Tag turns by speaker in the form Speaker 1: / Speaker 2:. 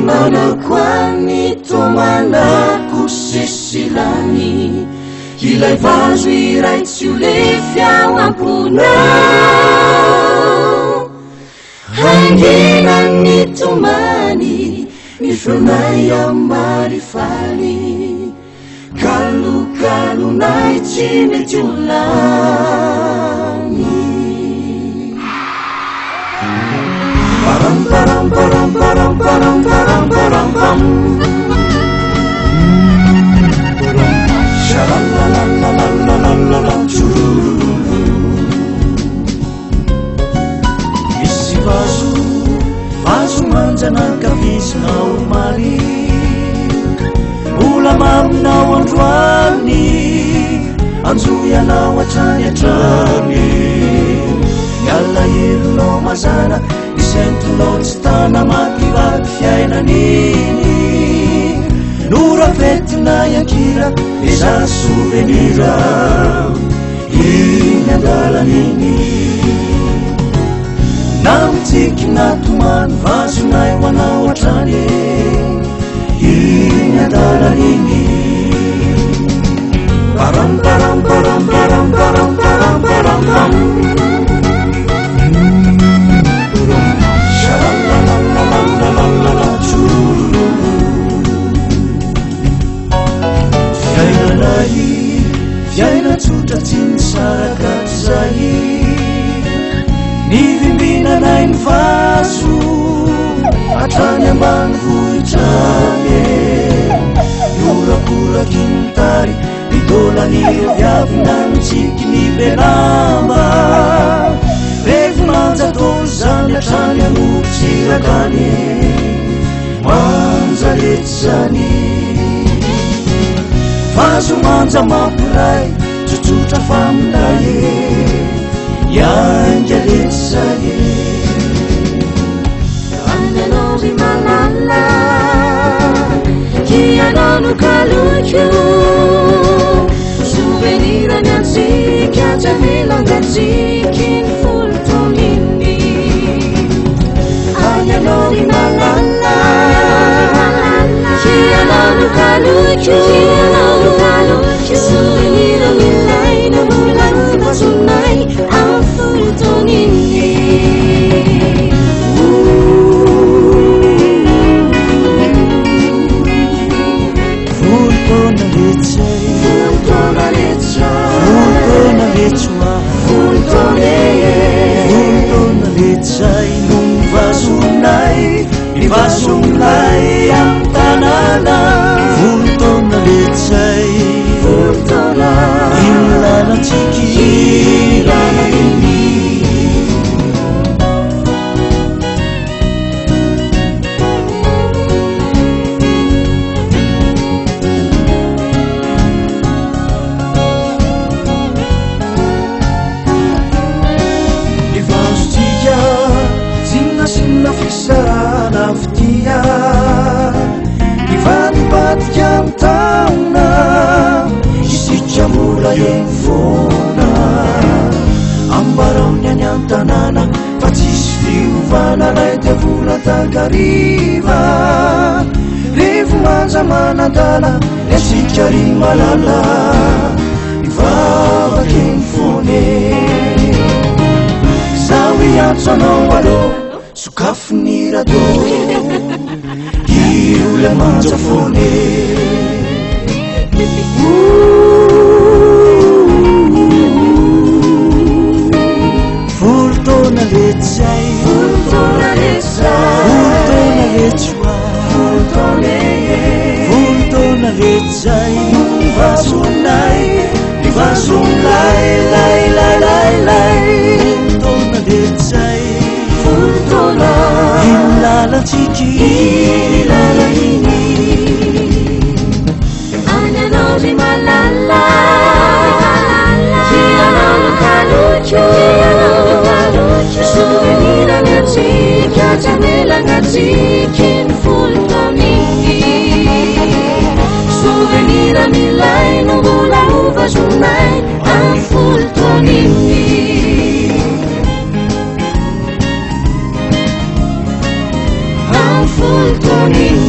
Speaker 1: Manaukwani tomanaku sisilani ilay vazo iray tsy ho lefy ao amponao hangenany tomany ny fonay amarifaly kalokalonay tsy mety ho lany param param param param param param param pam shalalalalalalalala misy vazo manjanakavisinao mali mbola maminao androany anjoyanao atrany atrany miala elonao mazana isentonao tsy tana makivaky fiainaniny norafetinay ankira eza souvenira iny andalaniny namitiky natomany vazonay hoanao atrany iny andalaniny param param param param param param param pam fiaina tsotra tsy misaraka zay nivimbinanay ny vaso atrany ambanivohitrany iorakoraky ny tary midolany viavina mitsiky ny benamba revo manjatolo zany atrany anopotsirakany manjalety zany vazo manja mampiray tsotsotra faminay yangalety zay anyanao ry malala kianao no kalokio souvenirany atsika jamelangatsiky ny foltoniny anyanao ry malala kianao no kalokio souvenirany ilaina molany vazonay amin'ny foltoniny voltona letsay voltona letsoa voltona letsay no ny vazonay ny vazonay amin'ny tanàna voltona letsay voltona ilalatsiky ilaniny ny vazotsika sinnasinna fisarana fitia ny vadibadika amin'ny taona isika mora enfona ambaraony any an-tanàna fa tsisy fiovana ray dia vola takariva revo manja manandala esika ry malala ivavaky ny fone zaho iantso anao aloha sokafony rado iole manja fone voltona letsay voltona letsoa voltona letsay no ny vazonay ny vazonay lay voltona letsay voltona ilalatsiky ilalaniny anyanao ry malala kianao no kalokio souvenirany atsika jamelagnatsiky ny foltoniny souvenirany ilaino mbola ho vazonay amin'ny foltoniny amin'ny foltoniny anio